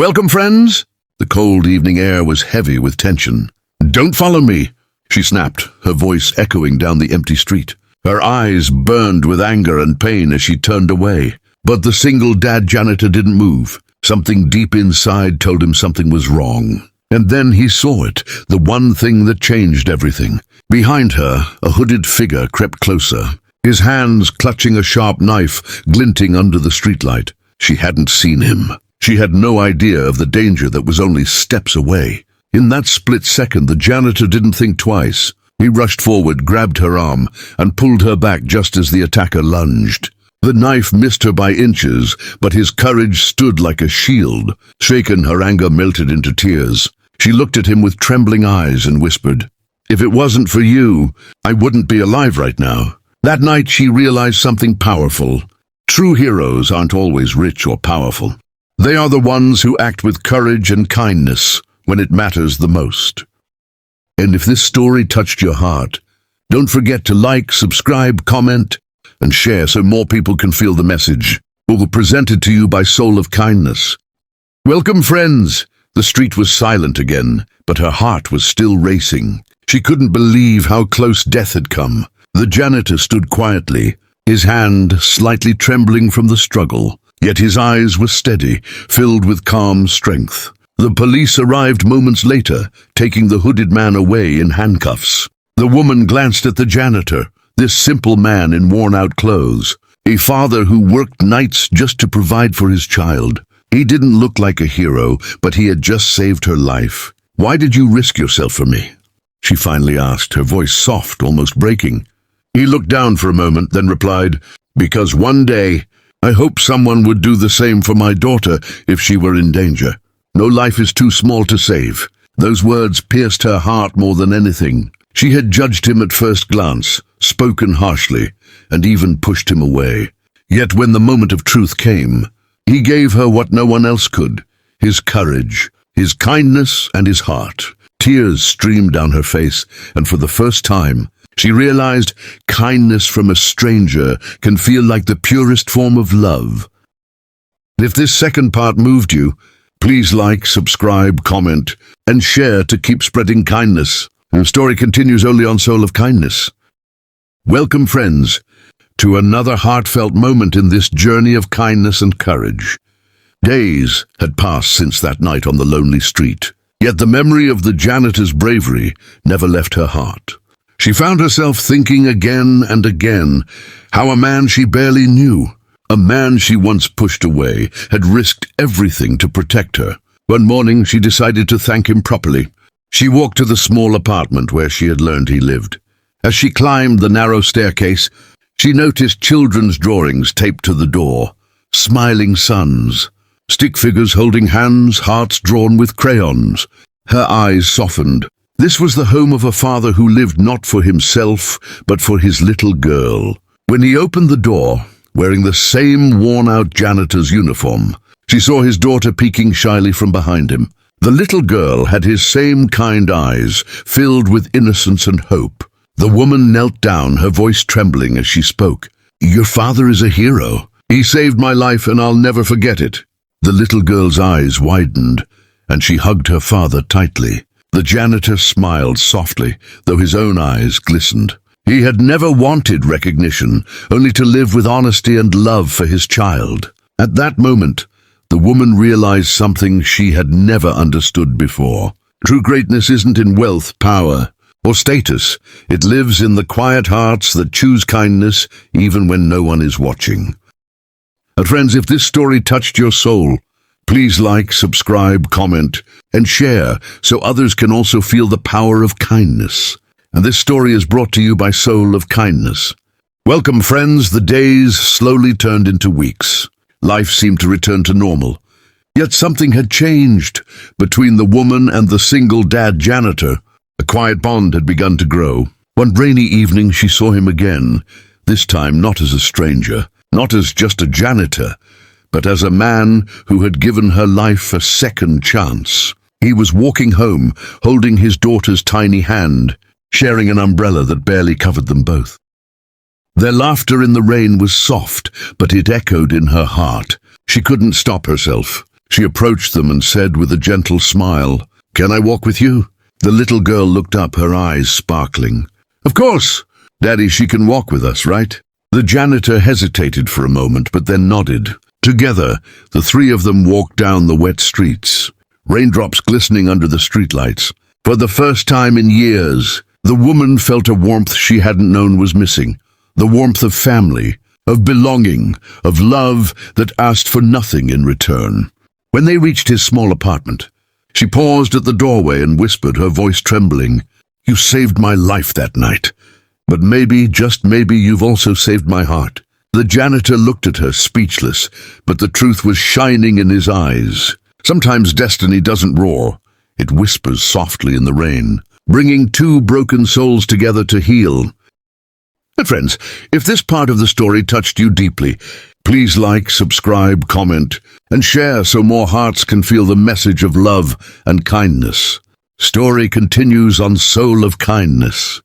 Welcome, friends. The cold evening air was heavy with tension. Don't follow me, she snapped, her voice echoing down the empty street. Her eyes burned with anger and pain as she turned away. But the single dad janitor didn't move. Something deep inside told him something was wrong. And then he saw it, the one thing that changed everything. Behind her, a hooded figure crept closer, his hands clutching a sharp knife glinting under the streetlight. She hadn't seen him. She had no idea of the danger that was only steps away. In that split second, the janitor didn't think twice. He rushed forward, grabbed her arm, and pulled her back just as the attacker lunged. The knife missed her by inches, but his courage stood like a shield. Shaken, her anger melted into tears. She looked at him with trembling eyes and whispered, "If it wasn't for you, I wouldn't be alive right now." That night she realized something powerful. True heroes aren't always rich or powerful. They are the ones who act with courage and kindness when it matters the most. And if this story touched your heart, don't forget to like, subscribe, comment, and share so more people can feel the message. All presented to you by Soul of Kindness. Welcome, friends. The street was silent again, but her heart was still racing. She couldn't believe how close death had come. The janitor stood quietly, his hand slightly trembling from the struggle. Yet his eyes were steady, filled with calm strength. The police arrived moments later, taking the hooded man away in handcuffs. The woman glanced at the janitor, this simple man in worn-out clothes, a father who worked nights just to provide for his child. He didn't look like a hero, but he had just saved her life. "Why did you risk yourself for me?" she finally asked, her voice soft, almost breaking. He looked down for a moment, then replied, "Because one day, I hope someone would do the same for my daughter if she were in danger. No life is too small to save." Those words pierced her heart more than anything. She had judged him at first glance, spoken harshly, and even pushed him away. Yet when the moment of truth came, he gave her what no one else could, his courage, his kindness, and his heart. Tears streamed down her face, and for the first time, she realized kindness from a stranger can feel like the purest form of love. If this second part moved you, please like, subscribe, comment, and share to keep spreading kindness. The story continues only on Soul of Kindness. Welcome, friends, to another heartfelt moment in this journey of kindness and courage. Days had passed since that night on the lonely street, yet the memory of the janitor's bravery never left her heart. She found herself thinking again and again how a man she barely knew, a man she once pushed away, had risked everything to protect her. One morning she decided to thank him properly. She walked to the small apartment where she had learned he lived. As she climbed the narrow staircase, she noticed children's drawings taped to the door, smiling suns, stick figures holding hands, hearts drawn with crayons. Her eyes softened. This was the home of a father who lived not for himself, but for his little girl. When he opened the door, wearing the same worn-out janitor's uniform, she saw his daughter peeking shyly from behind him. The little girl had his same kind eyes, filled with innocence and hope. The woman knelt down, her voice trembling as she spoke. "Your father is a hero. He saved my life and I'll never forget it." The little girl's eyes widened, and she hugged her father tightly. The janitor smiled softly, though his own eyes glistened. He had never wanted recognition, only to live with honesty and love for his child. At that moment, the woman realized something she had never understood before. True greatness isn't in wealth, power, or status. It lives in the quiet hearts that choose kindness even when no one is watching. And friends, if this story touched your soul, please like, subscribe, comment, and share so others can also feel the power of kindness. And this story is brought to you by Soul of Kindness. Welcome, friends. The days slowly turned into weeks. Life seemed to return to normal. Yet something had changed. Between the woman and the single dad janitor, a quiet bond had begun to grow. One rainy evening she saw him again, this time not as a stranger, not as just a janitor, but as a man who had given her life a second chance. He was walking home, holding his daughter's tiny hand, sharing an umbrella that barely covered them both. Their laughter in the rain was soft, but it echoed in her heart. She couldn't stop herself. She approached them and said with a gentle smile, "Can I walk with you?" The little girl looked up, her eyes sparkling. "Of course, Daddy, she can walk with us, right?" The janitor hesitated for a moment, but then nodded. Together, the three of them walked down the wet streets, raindrops glistening under the streetlights. For the first time in years, the woman felt a warmth she hadn't known was missing. The warmth of family, of belonging, of love that asked for nothing in return. When they reached his small apartment, she paused at the doorway and whispered, her voice trembling, "You saved my life that night. But maybe, just maybe, you've also saved my heart." The janitor looked at her, speechless, but the truth was shining in his eyes. Sometimes destiny doesn't roar. It whispers softly in the rain, bringing two broken souls together to heal. Friends, if this part of the story touched you deeply, please like, subscribe, comment, and share so more hearts can feel the message of love and kindness. Story continues on Soul of Kindness.